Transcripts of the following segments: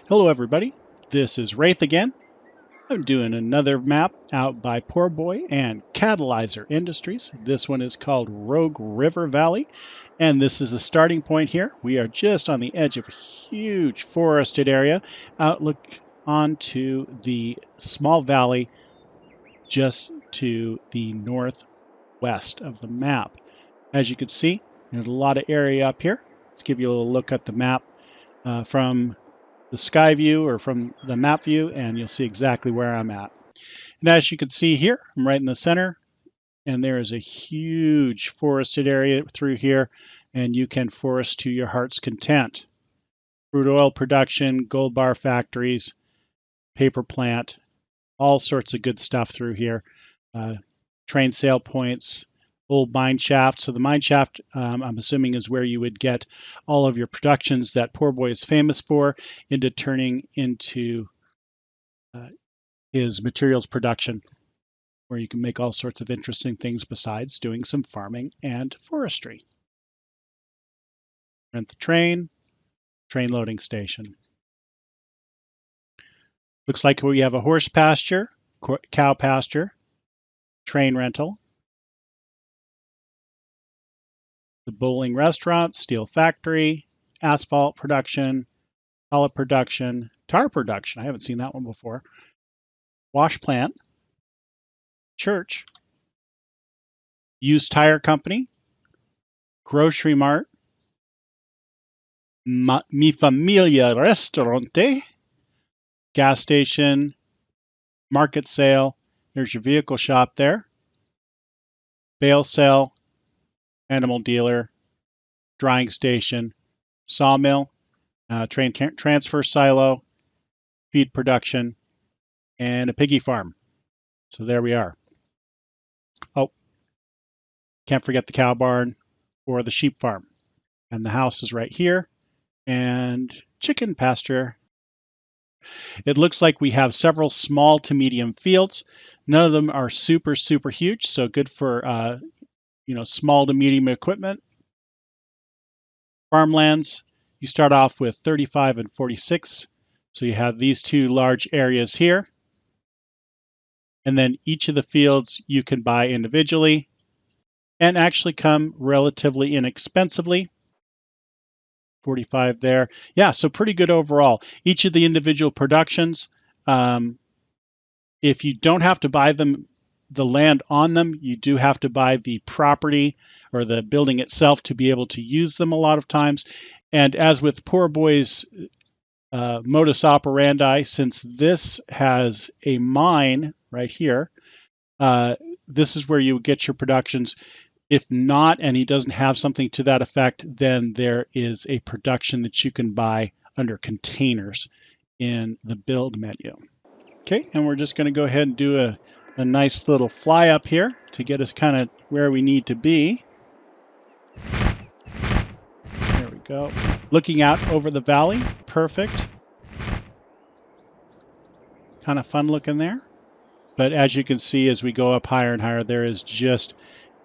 Hello everybody, this is Wraith again. I'm doing another map out by Poorboy and Catalyzer Industries. This one is called Rogue River Valley, and this is the starting point here. We are just on the edge of a huge forested area, outlook onto the small valley just to the northwest of the map. As you can see, there's a lot of area up here. Let's give you a little look at the map from the sky view or from the map view, and you'll see exactly where I'm at. And as you can see here, I'm right in the center, and there is a huge forested area through here, and you can forest to your heart's content. Crude oil production, gold bar factories, paper plant, all sorts of good stuff through here. Train sale points, old mine shaft. So the mine shaft, I'm assuming, is where you would get all of your productions that Poorboy is famous for into turning into his materials production, where you can make all sorts of interesting things besides doing some farming and forestry. Rent the train loading station. Looks like we have a horse pasture, cow pasture, train rental, the bowling restaurant, steel factory, asphalt production, pellet production, tar production. I haven't seen that one before. Wash plant, church, used tire company, grocery mart, Mi Familia Restaurante, gas station, market sale. There's your vehicle shop there. Bale sale, animal dealer, drying station, sawmill, train transfer silo, feed production, and a piggy farm. So there we are. Oh, can't forget the cow barn or the sheep farm. And the house is right here. And chicken pasture. It looks like we have several small to medium fields. None of them are super huge, so good for small to medium equipment. Farmlands, you start off with 35 and 46. So you have these two large areas here. And then each of the fields you can buy individually and actually come relatively inexpensively. 45 there. Yeah, so pretty good overall. Each of the individual productions, if you don't have to buy them, the land on them, you do have to buy the property or the building itself to be able to use them a lot of times. And as with Poorboy's modus operandi, since this has a mine right here, this is where you get your productions. If not, and he doesn't have something to that effect, then there is a production that you can buy under containers in the build menu. Okay, and we're just going to go ahead and do a nice little fly up here to get us kind of where we need to be. There we go. Looking out over the valley. Perfect. Kind of fun looking there. But as you can see, as we go up higher and higher, there is just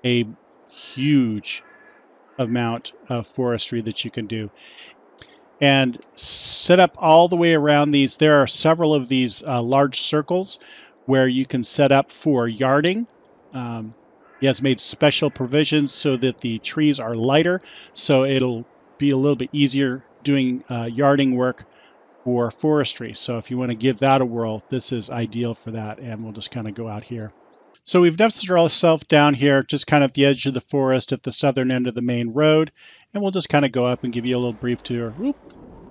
a huge amount of forestry that you can do. And set up all the way around these. There are several of these large circles where you can set up for yarding. He has made special provisions so that the trees are lighter, so it'll be a little bit easier doing yarding work for forestry. So if you want to give that a whirl, this is ideal for that. And we'll just kind of go out here. So we've nested ourselves down here, just kind of at the edge of the forest at the southern end of the main road. And we'll just kind of go up and give you a little brief tour. Whoop,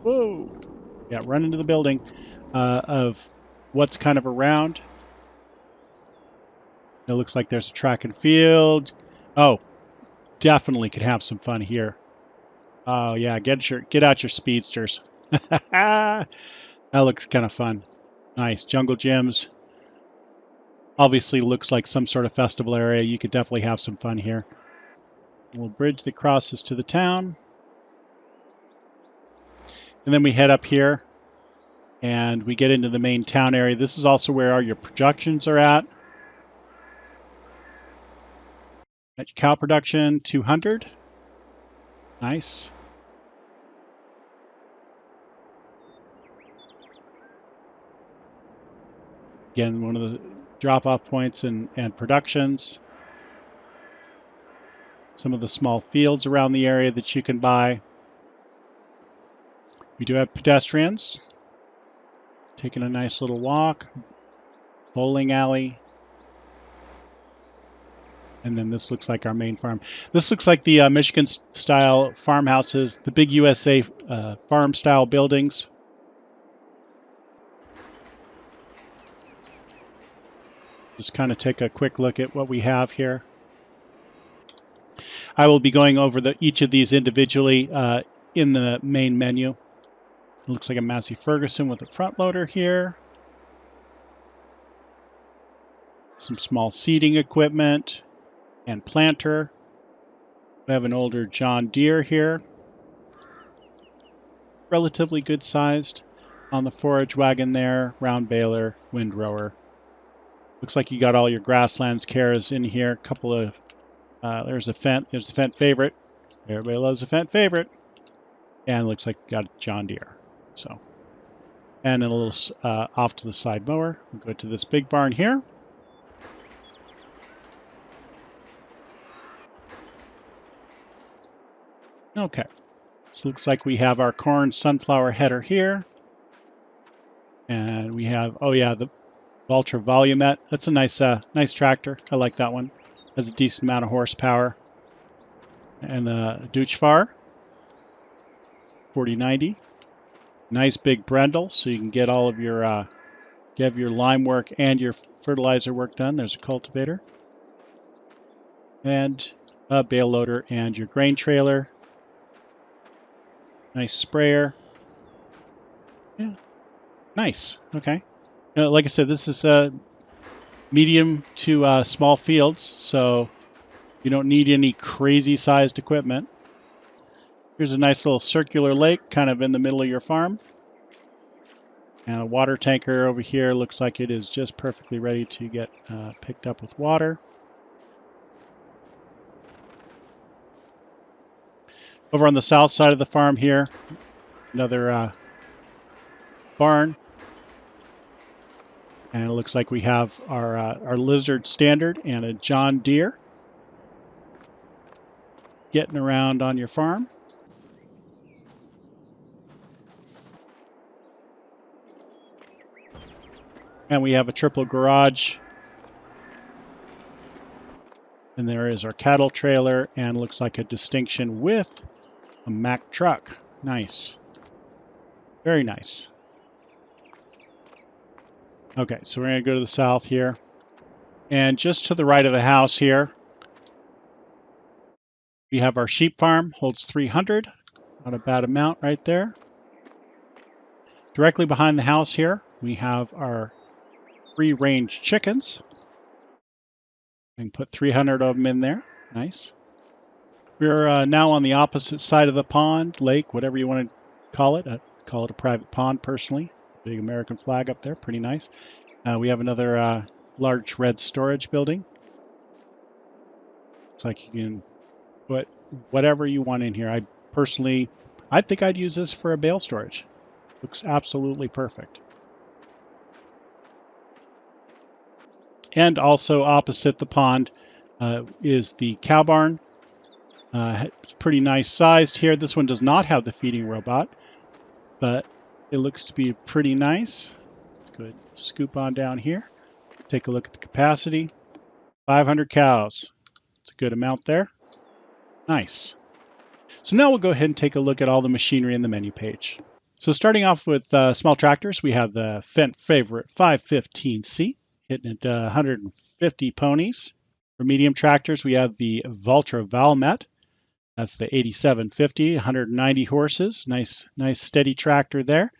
whoa. Yeah, run into the building of what's kind of around. It looks like there's a track and field. Oh, definitely could have some fun here. Oh yeah, get out your speedsters. That looks kind of fun. Nice jungle gyms. Obviously looks like some sort of festival area. You could definitely have some fun here. We'll bridge that crosses to the town. And then we head up here and we get into the main town area. This is also where all your productions are at. Got your cow production, 200. Nice. Again, one of the drop-off points and productions. Some of the small fields around the area that you can buy. We do have pedestrians taking a nice little walk, bowling alley. And then this looks like our main farm. This looks like the Michigan-style farmhouses, the big USA farm-style buildings. Just kind of take a quick look at what we have here. I will be going over each of these individually in the main menu. It looks like a Massey Ferguson with a front loader here. Some small seeding equipment and planter. We have an older John Deere here. Relatively good sized on the forage wagon there. Round baler, windrower. Looks like you got all your grasslands cares in here. A couple of, there's a Fendt favorite. Everybody loves a Fendt favorite. And looks like you got a John Deere. So, and a little off to the side mower. We'll go to this big barn here. Okay, so looks like we have our corn sunflower header here. And we have, oh yeah, the Valtra Volumet. That's a nice tractor. I like that one. Has a decent amount of horsepower. And the Deutschfar 4090. Nice big Brendel, so you can get all of your lime work and your fertilizer work done. There's a cultivator. And a bale loader and your grain trailer. Nice sprayer. Yeah. Nice. Okay. Like I said, this is medium to small fields, so you don't need any crazy sized equipment. Here's a nice little circular lake kind of in the middle of your farm. And a water tanker over here looks like it is just perfectly ready to get picked up with water. Over on the south side of the farm here, another barn. And it looks like we have our Lizard Standard and a John Deere getting around on your farm. And we have a triple garage. And there is our cattle trailer and looks like a Distinction with a Mack truck. Nice. Very nice. Okay, so we're going to go to the south here. And just to the right of the house here, we have our sheep farm, holds 300. Not a bad amount right there. Directly behind the house here, we have our free-range chickens. I can put 300 of them in there. Nice. We're now on the opposite side of the pond, lake, whatever you want to call it. I call it a private pond, personally. Big American flag up there, pretty nice. We have another large red storage building. Looks like you can put whatever you want in here. I think I'd use this for a bale storage. Looks absolutely perfect. And also opposite the pond is the cow barn. It's pretty nice sized here. This one does not have the feeding robot, but it looks to be pretty nice. Let's go ahead and scoop on down here. Take a look at the capacity. 500 cows. It's a good amount there. Nice. So now we'll go ahead and take a look at all the machinery in the menu page. So starting off with small tractors, we have the Fendt favorite 515C, hitting at 150 ponies. For medium tractors, we have the Valtra Valmet. That's the 8750, 190 horses. Nice steady tractor there.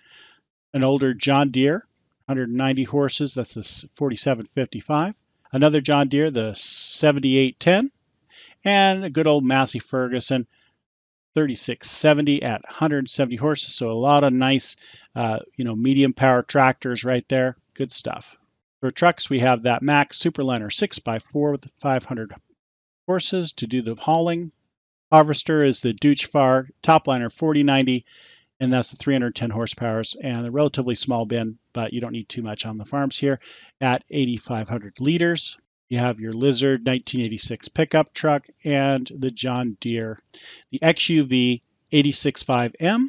An older John Deere, 190 horses. That's the 4755. Another John Deere, the 7810. And a good old Massey Ferguson, 3670 at 170 horses. So a lot of nice, medium power tractors right there. Good stuff. For trucks, we have that Mack Superliner 6x4 with 500 horses to do the hauling. Harvester is the Deutschfar Topliner 4090 and that's the 310 horsepower and a relatively small bin, but you don't need too much on the farms here, at 8,500 liters. You have your Lizard 1986 pickup truck and the John Deere, the XUV 865M.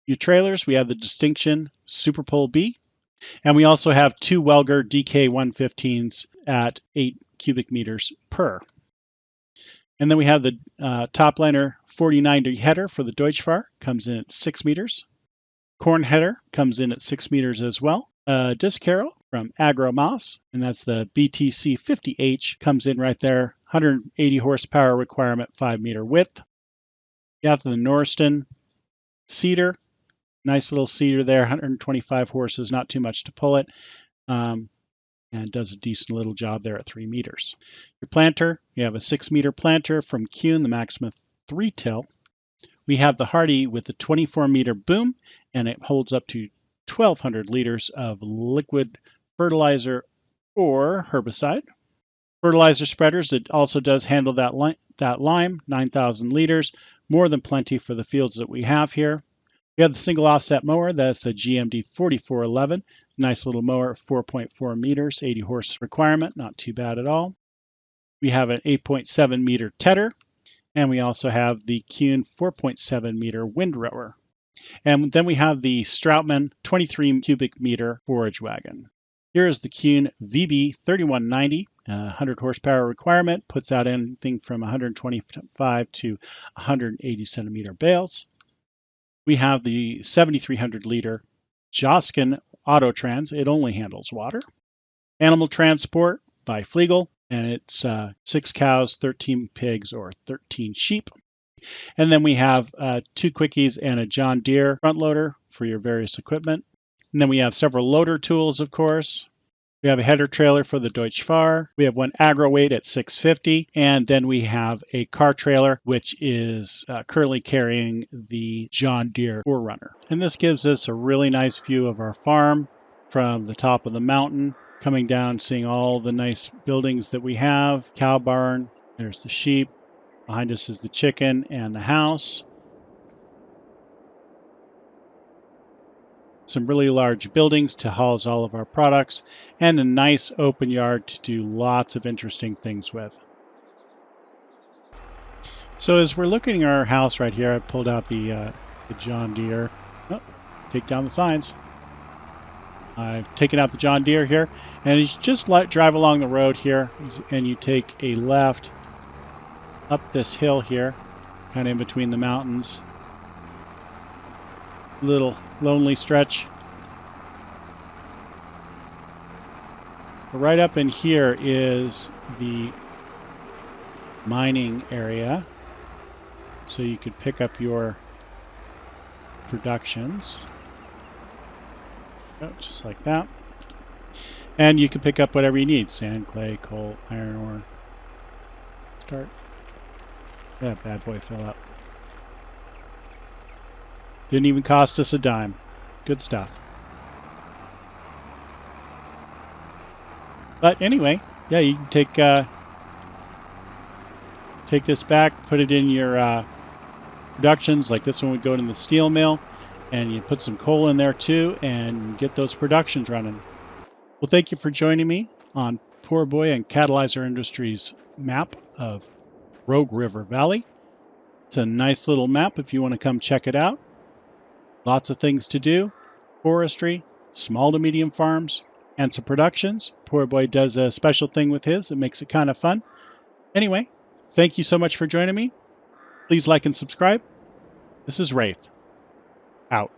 Your trailers, we have the Distinction Super Pole B, and we also have two Welger DK115s at 8 cubic meters per. And then we have the Topliner 4090 header for the Deutschfahrer, comes in at 6 meters. Corn header comes in at 6 meters as well. Disc harrow from Agromoss, and that's the BTC 50H, comes in right there. 180 horsepower requirement, 5 meter width. You have the Norston seeder. Nice little seeder there, 125 horses, not too much to pull it. And does a decent little job there at 3 meters. Your planter, you have a 6 meter planter from Kuhn, the Maxima 3-till. We have the Hardy with the 24 meter boom, and it holds up to 1,200 liters of liquid fertilizer or herbicide. Fertilizer spreaders, it also does handle that lime, 9,000 liters, more than plenty for the fields that we have here. We have the single offset mower, that's a GMD 4411. Nice little mower, 4.4 meters, 80 horse requirement, not too bad at all. We have an 8.7 meter tedder, and we also have the Kuhn 4.7 meter windrower. And then we have the Strautmann 23 cubic meter forage wagon. Here is the Kuhn VB 3190, 100 horsepower requirement, puts out anything from 125 to 180 centimeter bales. We have the 7,300 liter Joskin Autotrans. It only handles water. Animal transport by Flegel, and it's 6 cows, 13 pigs, or 13 sheep. And then we have 2 quickies and a John Deere front loader for your various equipment. And then we have several loader tools, of course. We have a header trailer for the Deutschfahrer. We have one agro weight at 650. And then we have a car trailer, which is currently carrying the John Deere Forerunner. And this gives us a really nice view of our farm from the top of the mountain, coming down, seeing all the nice buildings that we have. Cow barn, there's the sheep. Behind us is the chicken and the house. Some really large buildings to house all of our products, and a nice open yard to do lots of interesting things with. So as we're looking at our house right here, I pulled out the John Deere. Oh, take down the signs. I've taken out the John Deere here, and you just drive along the road here, and you take a left up this hill here, kind of in between the mountains. Little lonely stretch. Right up in here is the mining area, so you could pick up your productions. Oh, just like that. And you can pick up whatever you need: sand, clay, coal, iron ore. Start. That bad boy fill up. Didn't even cost us a dime. Good stuff. But anyway, yeah, you can take this back, put it in your productions. Like this one would go in the steel mill, and you put some coal in there too, and get those productions running. Well, thank you for joining me on Poorboy and Catalyzer Industries map of Rogue River Valley. It's a nice little map if you want to come check it out. Lots of things to do. Forestry, small to medium farms, and some productions. Poorboy does a special thing with his. It makes it kind of fun. Anyway, thank you so much for joining me. Please like and subscribe. This is Wraith. Out.